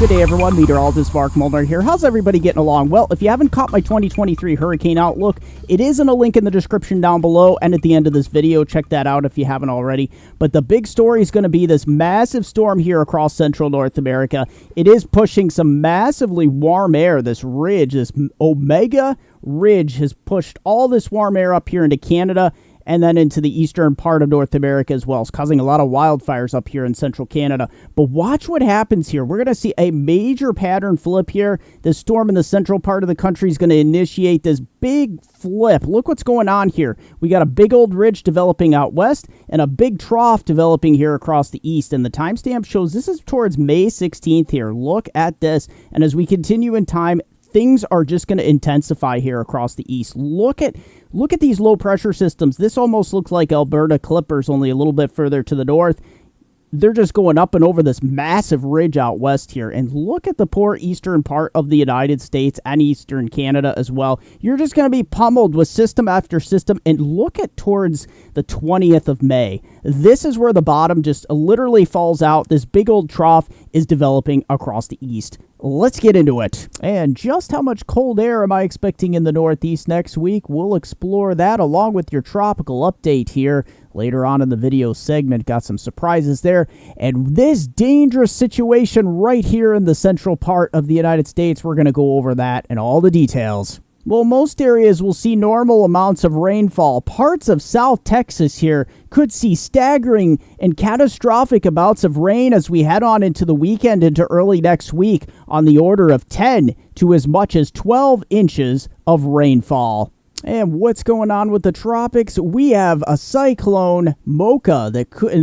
Good day, everyone. Meteorologist Mark Molnar here. How's everybody getting along? Well, if you haven't caught my 2023 hurricane outlook, it is in a link in the description down below and at the end of this video. Check that out if you haven't already. But the big story is going to be this massive storm here across central North America. It is pushing some massively warm air. This ridge, this Omega ridge, has pushed all this warm air up here into Canada and then into the eastern part of North America as well. It's causing a lot of wildfires up here in central Canada. But watch what happens here. We're going to see a major pattern flip here. This storm in the central part of the country is going to initiate this big flip. Look what's going on here. We got a big old ridge developing out west and a big trough developing here across the east. And the timestamp shows this is towards May 16th here. Look at this. And as we continue in time, things are just going to intensify here across the east. Look at these low pressure systems. This almost looks like Alberta Clippers, only a little bit further to the north. They're just going up and over this massive ridge out west here. And look at the poor eastern part of the United States and eastern Canada as well. You're just going to be pummeled with system after system. And look at towards the 20th of May. This is where the bottom just literally falls out. This big old trough is developing across the east. Let's get into it. And just how much cold air am I expecting in the Northeast next week? We'll explore that along with your tropical update here later on in the video segment. Got some surprises there. And this dangerous situation right here in the central part of the United States, we're going to go over that and all the details. Well, most areas will see normal amounts of rainfall. Parts of South Texas here could see staggering and catastrophic amounts of rain as we head on into the weekend into early next week, on the order of 10 to as much as 12 inches of rainfall. And what's going on with the tropics? We have a Cyclone Mocha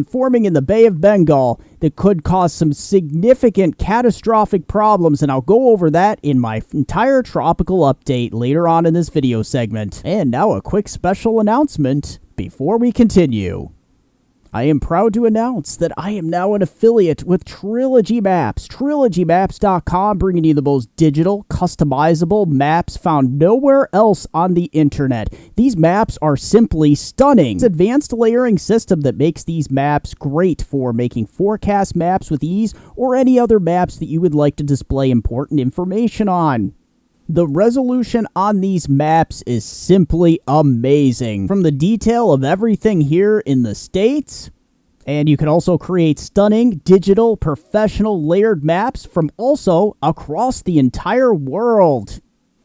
forming in the Bay of Bengal that could cause some significant catastrophic problems, and I'll go over that in my entire tropical update later on in this video segment. And now a quick special announcement before we continue. I am proud to announce that I am now an affiliate with Trilogy Maps. TrilogyMaps.com, bringing you the most digital, customizable maps found nowhere else on the internet. These maps are simply stunning. It's an advanced layering system that makes these maps great for making forecast maps with ease, or any other maps that you would like to display important information on. The resolution on these maps is simply amazing. From the detail of everything here in the States, and you can also create stunning, digital, professional layered maps from also across the entire world.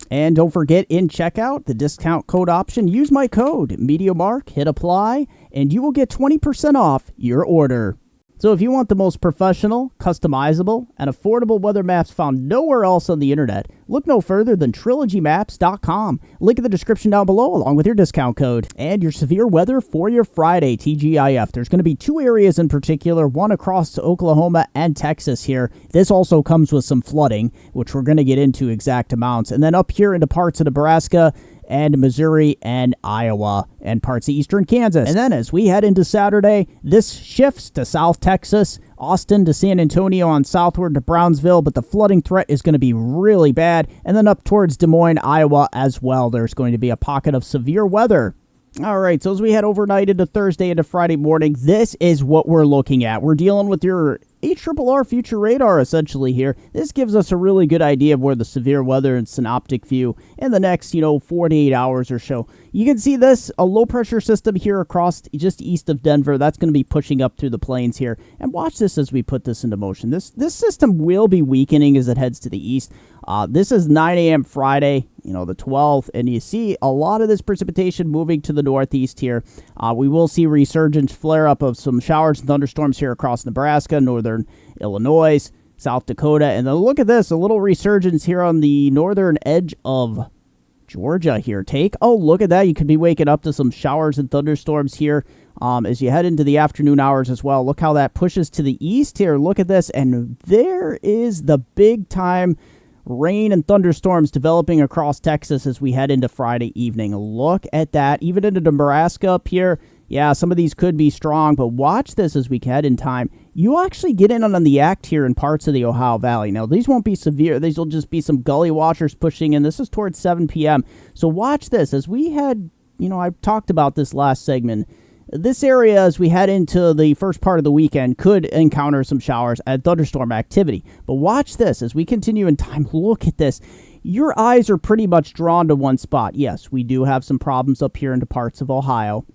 And don't forget, in checkout, the discount code option, use my code, MeteoMark, hit apply, and you will get 20% off your order. So if you want the most professional, customizable, and affordable weather maps found nowhere else on the internet, look no further than TrilogyMaps.com. Link in the description down below along with your discount code. And your severe weather for your Friday, TGIF. There's going to be two areas in particular, one across to Oklahoma and Texas here. This also comes with some flooding, which we're going to get into exact amounts. And then up here into parts of Nebraska and Missouri and Iowa and parts of eastern Kansas. And then as we head into Saturday, this shifts to South Texas, Austin to San Antonio on southward to Brownsville, but the flooding threat is going to be really bad. And then up towards Des Moines, Iowa as well, there's going to be a pocket of severe weather. All right, so as we head overnight into Thursday into Friday morning, this is what we're looking at. We're dealing with your HRRR future radar essentially here. This gives us a really good idea of where the severe weather and synoptic view in the next, 48 hours or so. You can see this, a low pressure system here across just east of Denver. That's going to be pushing up through the plains here. And watch this as we put this into motion. This system will be weakening as it heads to the east. This is 9 a.m. Friday, the 12th, and you see a lot of this precipitation moving to the northeast here. We will see resurgent flare-up of some showers and thunderstorms here across Nebraska, northern Illinois, South Dakota, and then look at this, a little resurgence here on the northern edge of Georgia here. Take a look at that. You could be waking up to some showers and thunderstorms here as you head into the afternoon hours as well. Look how that pushes to the east here. Look at this, and there is the big-time rain and thunderstorms developing across Texas as we head into Friday evening. Look at that. Even into Nebraska up here. Yeah, some of these could be strong, but watch this as we head in time. You actually get in on the act here in parts of the Ohio Valley. Now, these won't be severe. These will just be some gully washers pushing in. This is towards 7 p.m. So watch this as we head, I've talked about this last segment. this area, as we head into the first part of the weekend, could encounter some showers and thunderstorm activity. But watch this as we continue in time. Look at this. Your eyes are pretty much drawn to one spot. Yes, we do have some problems up here into parts of Ohio.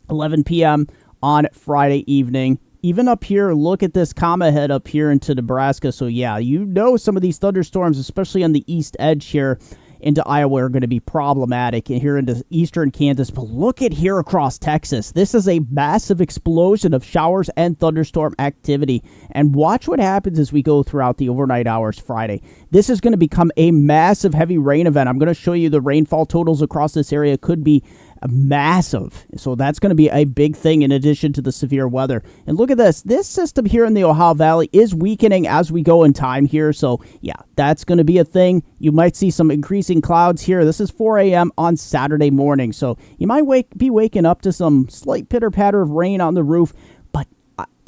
11 p.m. on Friday evening. Even up here, look at this comma head up here into Nebraska. So yeah, you know some of these thunderstorms, especially on the east edge here into Iowa, are going to be problematic and here into eastern Kansas. But look at here across Texas. This is a massive explosion of showers and thunderstorm activity. And watch what happens as we go throughout the overnight hours Friday. This is going to become a massive heavy rain event. I'm going to show you the rainfall totals across this area could be massive. So that's going to be a big thing in addition to the severe weather. And look at this. This system here in the Ohio Valley is weakening as we go in time here. So yeah, that's going to be a thing. You might see some increasing clouds here. This is 4 a.m. on Saturday morning. So you might be waking up to some slight pitter patter of rain on the roof.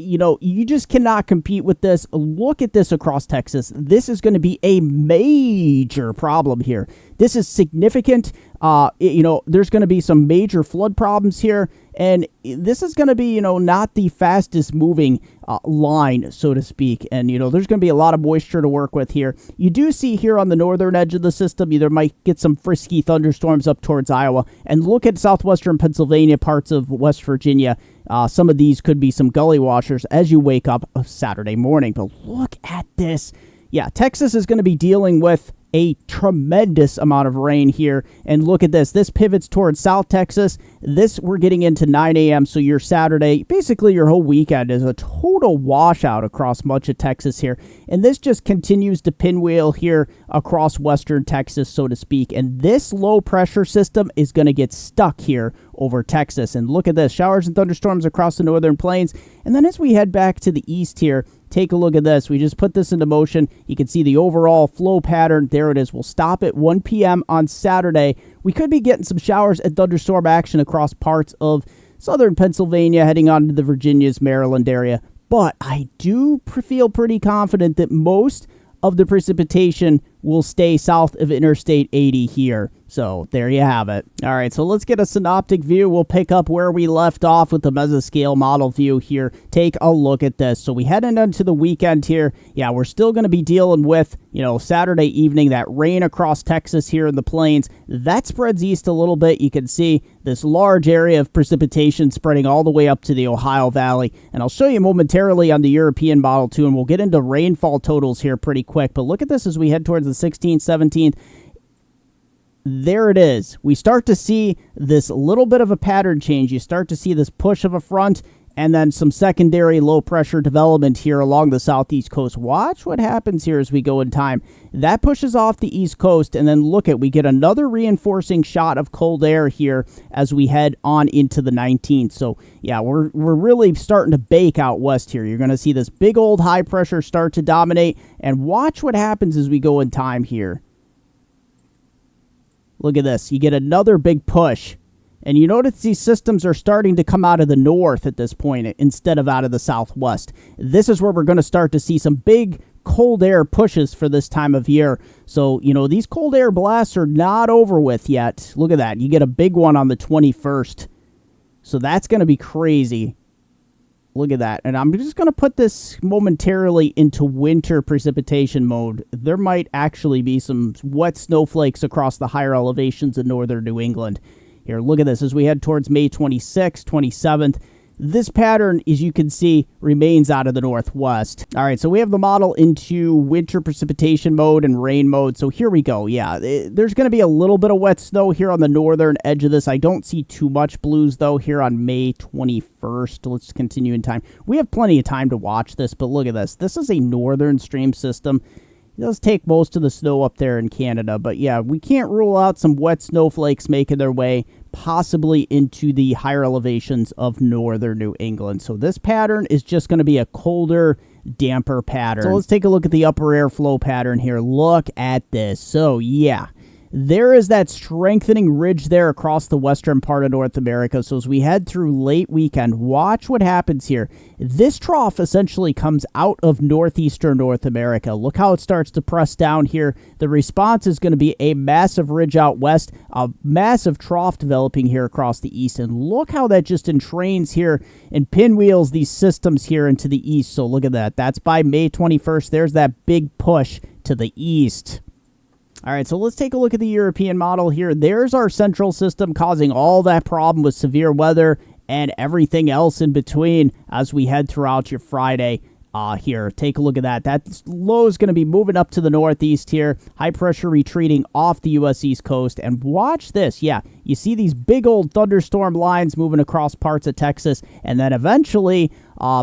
You just cannot compete with this. Look at this across Texas. This is going to be a major problem here. This is significant. There's going to be some major flood problems here. And this is going to be, not the fastest moving line, so to speak. And, there's going to be a lot of moisture to work with here. You do see here on the northern edge of the system, you might get some frisky thunderstorms up towards Iowa. And look at southwestern Pennsylvania, parts of West Virginia. Some of these could be some gully washers as you wake up Saturday morning. But look at this. Yeah, Texas is going to be dealing with a tremendous amount of rain here. And look at this. This pivots towards South Texas. This, we're getting into 9 a.m. So your Saturday, basically your whole weekend, is a total washout across much of Texas here. And this just continues to pinwheel here across western Texas, so to speak. And this low pressure system is going to get stuck here over Texas. And look at this. Showers and thunderstorms across the northern plains. And then as we head back to the east here, take a look at this. We just put this into motion. You can see the overall flow pattern. There it is. We'll stop at 1 p.m. on Saturday. We could be getting some showers and thunderstorm action across parts of southern Pennsylvania, heading on to the Virginias, Maryland area. But I do feel pretty confident that most of the precipitation will stay south of Interstate 80 here. So there you have it. All right, so let's get a synoptic view. We'll pick up where we left off with the Mesoscale model view here. Take a look at this. So we head into the weekend here. Yeah, we're still going to be dealing with, Saturday evening, that rain across Texas here in the plains. That spreads east a little bit. You can see this large area of precipitation spreading all the way up to the Ohio Valley. And I'll show you momentarily on the European model too, and we'll get into rainfall totals here pretty quick. But look at this as we head towards the 16th, 17th. There it is. We start to see this little bit of a pattern change. You start to see this push of a front and then some secondary low pressure development here along the southeast coast. Watch what happens here as we go in time. That pushes off the east coast, and then we get another reinforcing shot of cold air here as we head on into the 19th. So yeah, we're really starting to bake out west here. You're going to see this big old high pressure start to dominate, and watch what happens as we go in time here. Look at this. You get another big push. And you notice these systems are starting to come out of the north at this point instead of out of the southwest. This is where we're going to start to see some big cold air pushes for this time of year. So, these cold air blasts are not over with yet. Look at that. You get a big one on the 21st. So that's going to be crazy. Look at that. And I'm just going to put this momentarily into winter precipitation mode. There might actually be some wet snowflakes across the higher elevations in northern New England. Here, look at this. As we head towards May 26th, 27th, this pattern, as you can see, remains out of the northwest. All right, so we have the model into winter precipitation mode and rain mode. So here we go. Yeah, there's going to be a little bit of wet snow here on the northern edge of this. I don't see too much blues, though, here on May 21st. Let's continue in time. We have plenty of time to watch this, but look at this. This is a northern stream system. It does take most of the snow up there in Canada, but yeah, we can't rule out some wet snowflakes making their way possibly into the higher elevations of northern New England. So this pattern is just going to be a colder, damper pattern. So let's take a look at the upper air flow pattern here. Look at this. So yeah, there is that strengthening ridge there across the western part of North America. So as we head through late weekend, watch what happens here. This trough essentially comes out of northeastern North America. Look how it starts to press down here. The response is going to be a massive ridge out west, a massive trough developing here across the east. And look how that just entrains here and pinwheels these systems here into the east. So look at that. That's by May 21st. There's that big push to the east. All right, so let's take a look at the European model here. There's our central system causing all that problem with severe weather and everything else in between as we head throughout your Friday here. Take a look at that. That low is going to be moving up to the northeast here. High pressure retreating off the U.S. East Coast. And watch this. Yeah, you see these big old thunderstorm lines moving across parts of Texas. And then eventually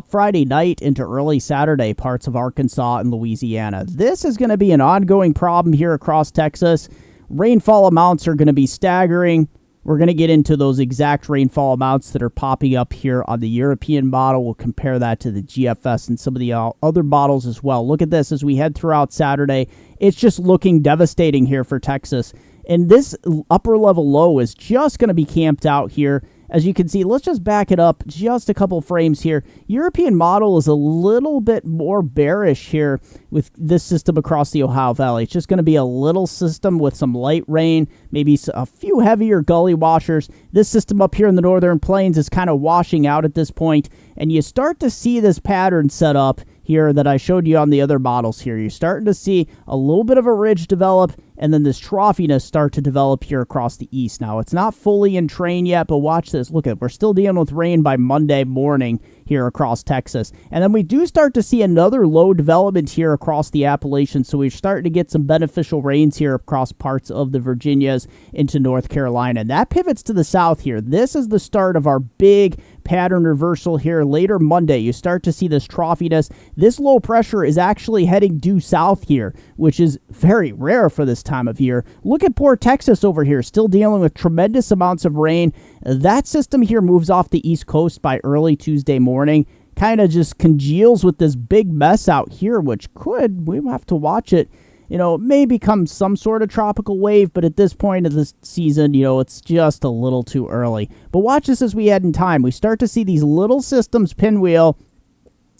Friday night into early Saturday, parts of Arkansas and Louisiana. This is going to be an ongoing problem here across Texas. Rainfall amounts are going to be staggering. We're going to get into those exact rainfall amounts that are popping up here on the European model. We'll compare that to the GFS and some of the other models as well. Look at this as we head throughout Saturday. It's just looking devastating here for Texas. And this upper level low is just going to be camped out here. As you can see, let's just back it up just a couple frames here. European model is a little bit more bearish here with this system across the Ohio Valley. It's just going to be a little system with some light rain, maybe a few heavier gully washers. This system up here in the northern plains is kind of washing out at this point, and you start to see this pattern set up here that I showed you on the other models here. You're starting to see a little bit of a ridge develop, and then this troughiness start to develop here across the east. Now, it's not fully in train yet, but watch this. Look at, we're still dealing with rain by Monday morning here across Texas. And then we do start to see another low development here across the Appalachians, so we're starting to get some beneficial rains here across parts of the Virginias into North Carolina. And that pivots to the south here. This is the start of our big pattern reversal here later Monday. You start to see this troughiness. This low pressure is actually heading due south here, which is very rare for this time of year. Look at poor Texas over here, still dealing with tremendous amounts of rain. That system here moves off the East Coast by early Tuesday morning. Kind of just congeals with this big mess out here, which we'll have to watch it. You know, it may become some sort of tropical wave, but at this point of the season, you know, it's just a little too early. But watch this as we head in time. We start to see these little systems pinwheel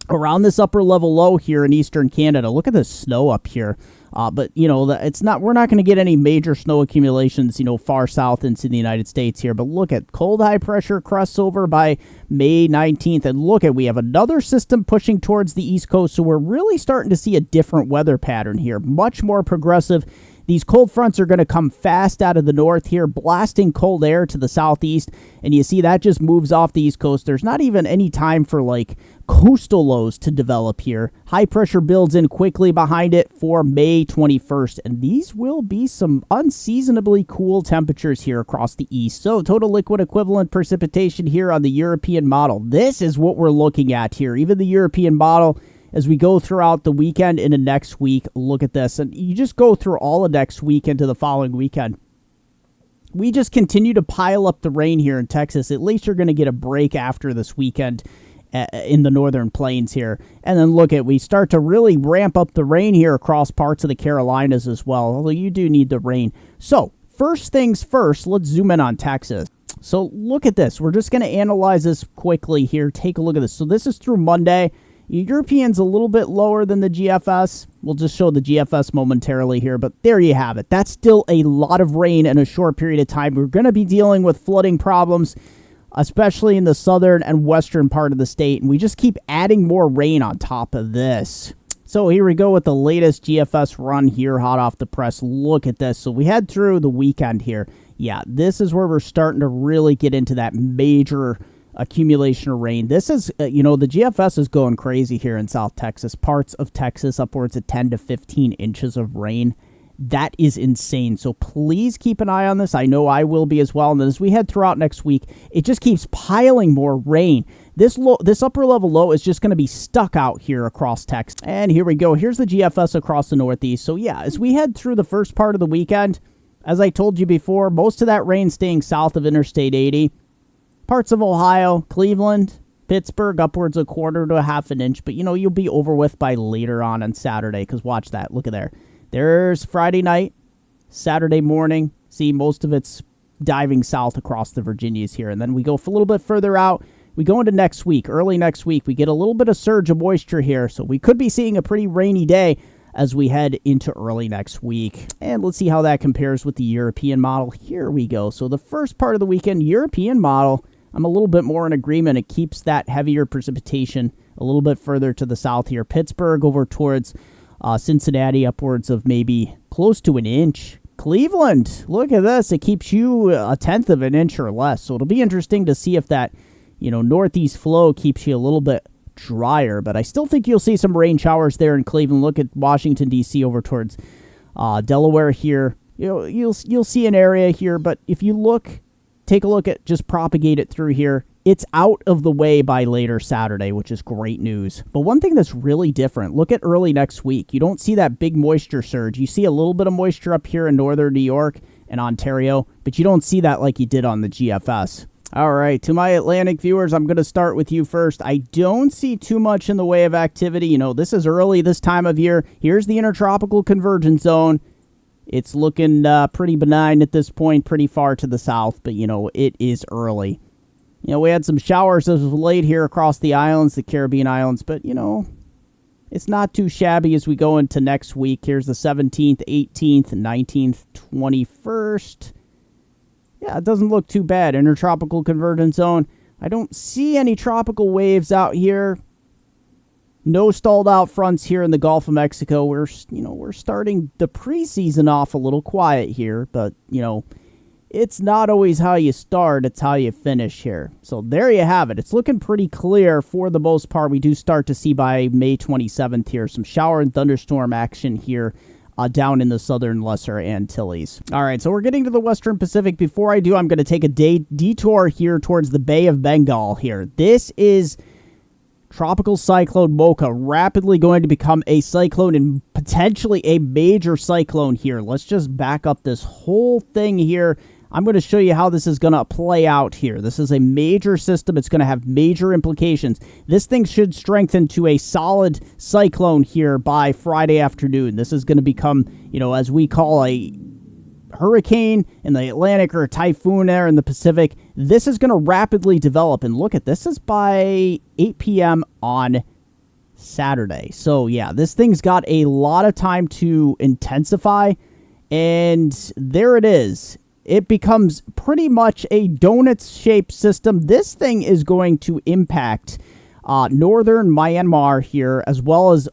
around this upper level low here in eastern Canada. Look at the snow up here. But, you know, we're not going to get any major snow accumulations, you know, far south into the United States here. But look at cold high pressure crests over by May 19th. And look at, we have another system pushing towards the East Coast. So we're really starting to see a different weather pattern here, much more progressive. These cold fronts are going to come fast out of the north here, blasting cold air to the southeast. And you see that just moves off the East Coast. There's not even any time for like coastal lows to develop here. High pressure builds in quickly behind it for May 21st. And these will be some unseasonably cool temperatures here across the east. So total liquid equivalent precipitation here on the European model. This is what we're looking at here. Even the European model, as we go throughout the weekend into next week, look at this. And you just go through all of next week into the following weekend. We just continue to pile up the rain here in Texas. At least you're going to get a break after this weekend in the northern plains here. And then look at, we start to really ramp up the rain here across parts of the Carolinas as well, although you do need the rain. So first things first, let's zoom in on Texas. So look at this. We're just going to analyze this quickly here. Take a look at this. So this is through Monday. European's a little bit lower than the GFS. We'll just show the GFS momentarily here, but there you have it. That's still a lot of rain in a short period of time. We're going to be dealing with flooding problems, especially in the southern and western part of the state, and we just keep adding more rain on top of this. So here we go with the latest GFS run here, hot off the press. Look at this. So we head through the weekend here. Yeah, this is where we're starting to really get into that major accumulation of rain. This is, you know, the GFS is going crazy here in South Texas. Parts of Texas upwards of 10 to 15 inches of rain. That is insane. So please keep an eye on this. I know I will be as well. And then as we head throughout next week, it just keeps piling more rain. This upper level low is just going to be stuck out here across Texas. And here we go. Here's the GFS across the Northeast. So yeah, as we head through the first part of the weekend, as I told you before, most of that rain staying south of Interstate 80. Parts of Ohio, Cleveland, Pittsburgh, upwards a quarter to a half an inch. But, you know, you'll be over with by later on Saturday, because watch that. Look at there. There's Friday night, Saturday morning, see most of it's diving south across the Virginias here. And then we go a little bit further out. We go into next week, early next week. We get a little bit of surge of moisture here. So we could be seeing a pretty rainy day as we head into early next week. And let's see how that compares with the European model. Here we go. So the first part of the weekend, European model, I'm a little bit more in agreement. It keeps that heavier precipitation a little bit further to the south here. Pittsburgh over towards Cincinnati, upwards of maybe close to an inch. Cleveland, look at this. It keeps you a tenth of an inch or less. So it'll be interesting to see if that, northeast flow keeps you a little bit drier. But I still think you'll see some rain showers there in Cleveland. Look at Washington, D.C. over towards Delaware here. You'll see an area here. But if you take a look at, just propagate it through here. It's out of the way by later Saturday, which is great news. But one thing that's really different, look at early next week. You don't see that big moisture surge. You see a little bit of moisture up here in northern New York and Ontario, but you don't see that like you did on the GFS. All right, to my Atlantic viewers, I'm going to start with you first. I don't see too much in the way of activity. This is early this time of year. Here's the intertropical convergence zone. It's looking pretty benign at this point, pretty far to the south, but, it is early. We had some showers as of late here across the islands, the Caribbean islands, but, it's not too shabby as we go into next week. Here's the 17th, 18th, 19th, 21st. Yeah, it doesn't look too bad. Intertropical convergence zone. I don't see any tropical waves out here. No stalled out fronts here in the Gulf of Mexico. We're starting the preseason off a little quiet here, but, it's not always how you start, it's how you finish here. So there you have it. It's looking pretty clear for the most part. We do start to see by May 27th here some shower and thunderstorm action here down in the southern Lesser Antilles. All right, so we're getting to the Western Pacific. Before I do, I'm going to take a detour here towards the Bay of Bengal here. This is Tropical Cyclone Mocha, rapidly going to become a cyclone and potentially a major cyclone here. Let's just back up this whole thing here. I'm going to show you how this is going to play out here. This is a major system. It's going to have major implications. This thing should strengthen to a solid cyclone here by Friday afternoon. This is going to become, as we call a hurricane in the Atlantic or a typhoon there in the Pacific. This is going to rapidly develop. And look at this is by 8 p.m. on Saturday. So, yeah, this thing's got a lot of time to intensify. And there it is. It becomes pretty much a donut-shaped system. This thing is going to impact northern Myanmar here, as well as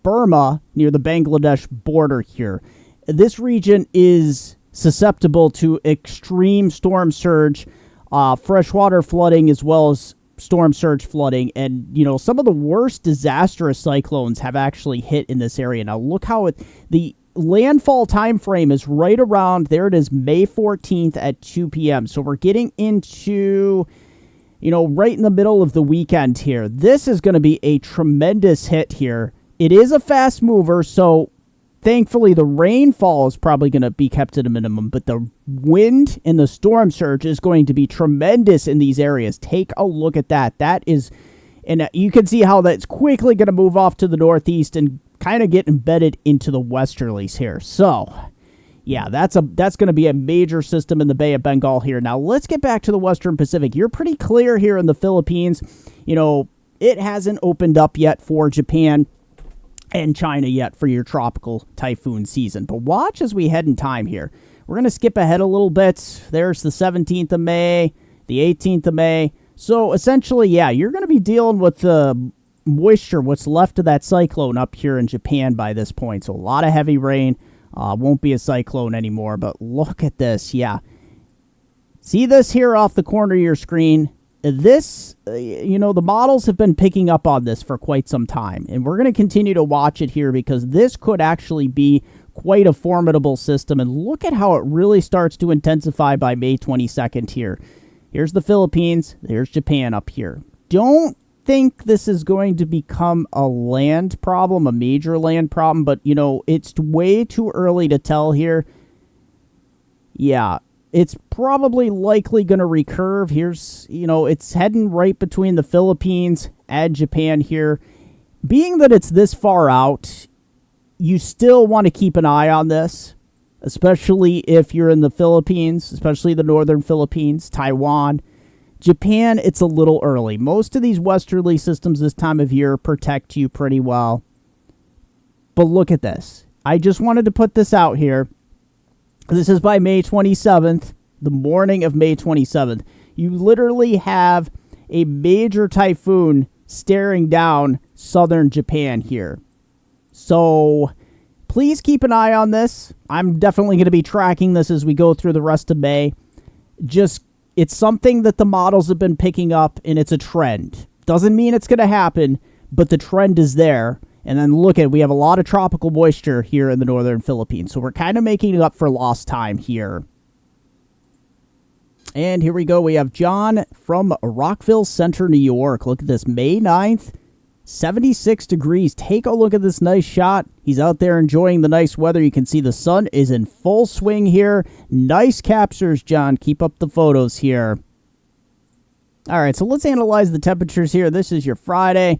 Burma near the Bangladesh border here. This region is susceptible to extreme storm surge, freshwater flooding, as well as storm surge flooding. And, some of the worst disastrous cyclones have actually hit in this area. Now, look how the landfall time frame is right around, there it is, May 14th at 2 p.m. So we're getting into, right in the middle of the weekend here. This is going to be a tremendous hit here. It is a fast mover, so thankfully the rainfall is probably going to be kept at a minimum, but the wind and the storm surge is going to be tremendous in these areas. Take a look at that. That is, and you can see how that's quickly going to move off to the northeast and kind of get embedded into the westerlies here. So, yeah, that's going to be a major system in the Bay of Bengal here. Now, let's get back to the Western Pacific. You're pretty clear here in the Philippines. It hasn't opened up yet for Japan and China yet for your tropical typhoon season. But watch as we head in time here. We're going to skip ahead a little bit. There's the 17th of May, the 18th of May. So, essentially, yeah, you're going to be dealing with the moisture, what's left of that cyclone up here in Japan by this point. So a lot of heavy rain. Won't be a cyclone anymore, but look at this. Yeah. See this here off the corner of your screen? This, the models have been picking up on this for quite some time, and we're going to continue to watch it here because this could actually be quite a formidable system. And look at how it really starts to intensify by May 22nd here. Here's the Philippines. There's Japan up here. Don't think this is going to become a land problem, a major land problem, but, it's way too early to tell here. Yeah, it's probably likely going to recurve. Here's, it's heading right between the Philippines and Japan here. Being that it's this far out, you still want to keep an eye on this. especially if you're in the Philippines, especially the northern Philippines, Taiwan. Japan, it's a little early. Most of these westerly systems this time of year protect you pretty well. But look at this. I just wanted to put this out here. This is by May 27th, the morning of May 27th. You literally have a major typhoon staring down southern Japan here. So please keep an eye on this. I'm definitely going to be tracking this as we go through the rest of May. It's something that the models have been picking up, and it's a trend. Doesn't mean it's going to happen, but the trend is there. And then look at, we have a lot of tropical moisture here in the northern Philippines. So we're kind of making up for lost time here. And here we go. We have John from Rockville Center, New York. Look at this. May 9th, 76 degrees. Take a look at this nice shot. He's out there enjoying the nice weather. You can see the sun is in full swing here. Nice captures, John. Keep up the photos here. All right, so let's analyze the temperatures here. This is your Friday,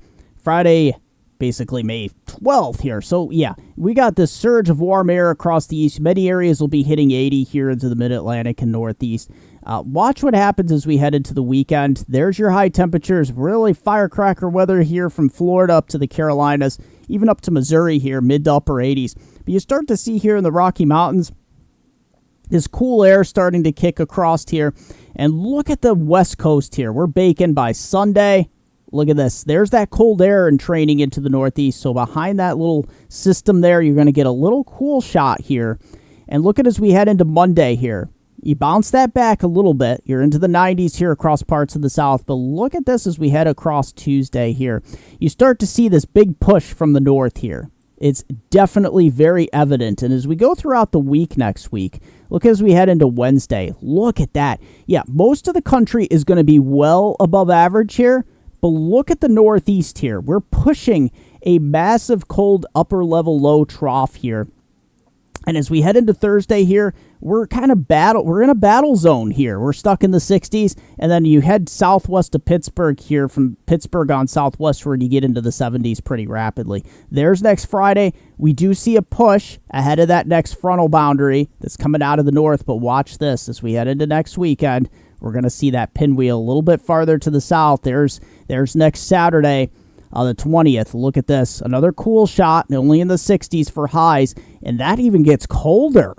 basically May 12th here. So, yeah, we got this surge of warm air across the east. Many areas will be hitting 80 here into the mid-Atlantic and northeast. Watch what happens as we head into the weekend. There's your high temperatures. Really firecracker weather here from Florida up to the Carolinas, even up to Missouri here, mid to upper 80s. But you start to see here in the Rocky Mountains, this cool air starting to kick across here. And look at the west coast here. We're baking by Sunday. Look at this. There's that cold air and training into the northeast. So behind that little system there, you're going to get a little cool shot here. And look at as we head into Monday here. You bounce that back a little bit. You're into the 90s here across parts of the south. But look at this as we head across Tuesday here. You start to see this big push from the north here. It's definitely very evident. And as we go throughout the week next week, look as we head into Wednesday. Look at that. Yeah, most of the country is going to be well above average here. But look at the northeast here. We're pushing a massive cold upper level low trough here. And as we head into Thursday here, we're in a battle zone here. We're stuck in the 60s, and then you head southwest to Pittsburgh here. From Pittsburgh on southwestward, you get into the 70s pretty rapidly. There's next Friday. We do see a push ahead of that next frontal boundary that's coming out of the north, but watch this as we head into next weekend. We're going to see that pinwheel a little bit farther to the south. There's next Saturday, the 20th. Look at this. Another cool shot, only in the 60s for highs. And that even gets colder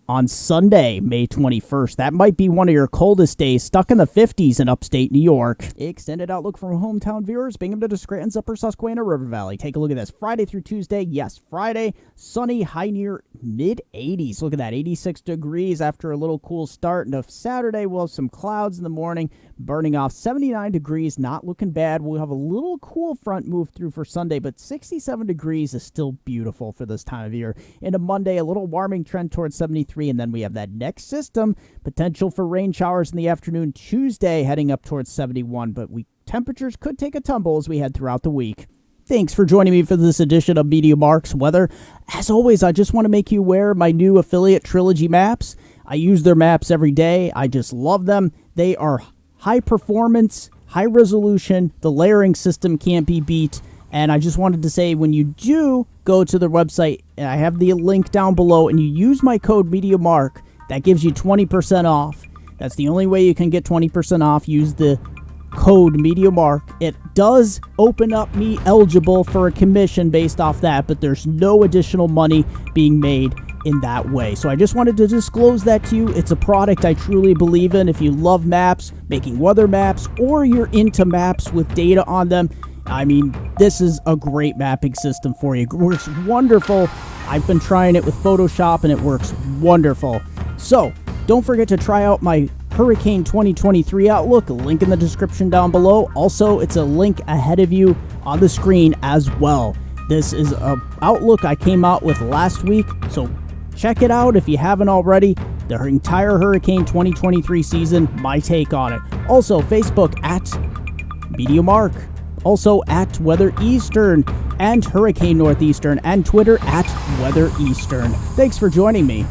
on Sunday, May 21st. That might be one of your coldest days, stuck in the 50s in upstate New York. Extended outlook from hometown viewers, Binghamton to Scranton's Upper Susquehanna River Valley. Take a look at this. Friday through Tuesday, yes, Friday, sunny, high near mid-80s. Look at that, 86 degrees after a little cool start. And Saturday, we'll have some clouds in the morning, burning off 79 degrees, not looking bad. We'll have a little cool front move through for Sunday, but 67 degrees is still beautiful for this time of year. Into Monday, a little warming trend towards 73, and then we have that next system, potential for rain showers in the afternoon. Tuesday, heading up towards 71, but temperatures could take a tumble as we head throughout the week. Thanks for joining me for this edition of MeteoMark's Weather. As always, I just want to make you aware of my new affiliate, Trilogy Maps. I use their maps every day. I just love them. They are high performance, high resolution. The layering system can't be beat. And I just wanted to say, when you do go to their website, I have the link down below, and you use my code MeteoMark, that gives you 20% off. That's the only way you can get 20% off. Use the code MeteoMark. It does open up me eligible for a commission based off that, but there's no additional money being made in that way. So I just wanted to disclose that to you. It's a product I truly believe in. If you love maps, making weather maps, or you're into maps with data on them, I mean, this is a great mapping system for you. It works wonderful. I've been trying it with Photoshop, and it works wonderful. So don't forget to try out my Hurricane 2023 Outlook, link in the description down below. Also, it's a link ahead of you on the screen as well. This is an Outlook I came out with last week, so check it out if you haven't already. The entire Hurricane 2023 season, my take on it. Also, Facebook at MeteoMark. Also at Weather Eastern and Hurricane Northeastern, and Twitter at Weather Eastern. Thanks for joining me.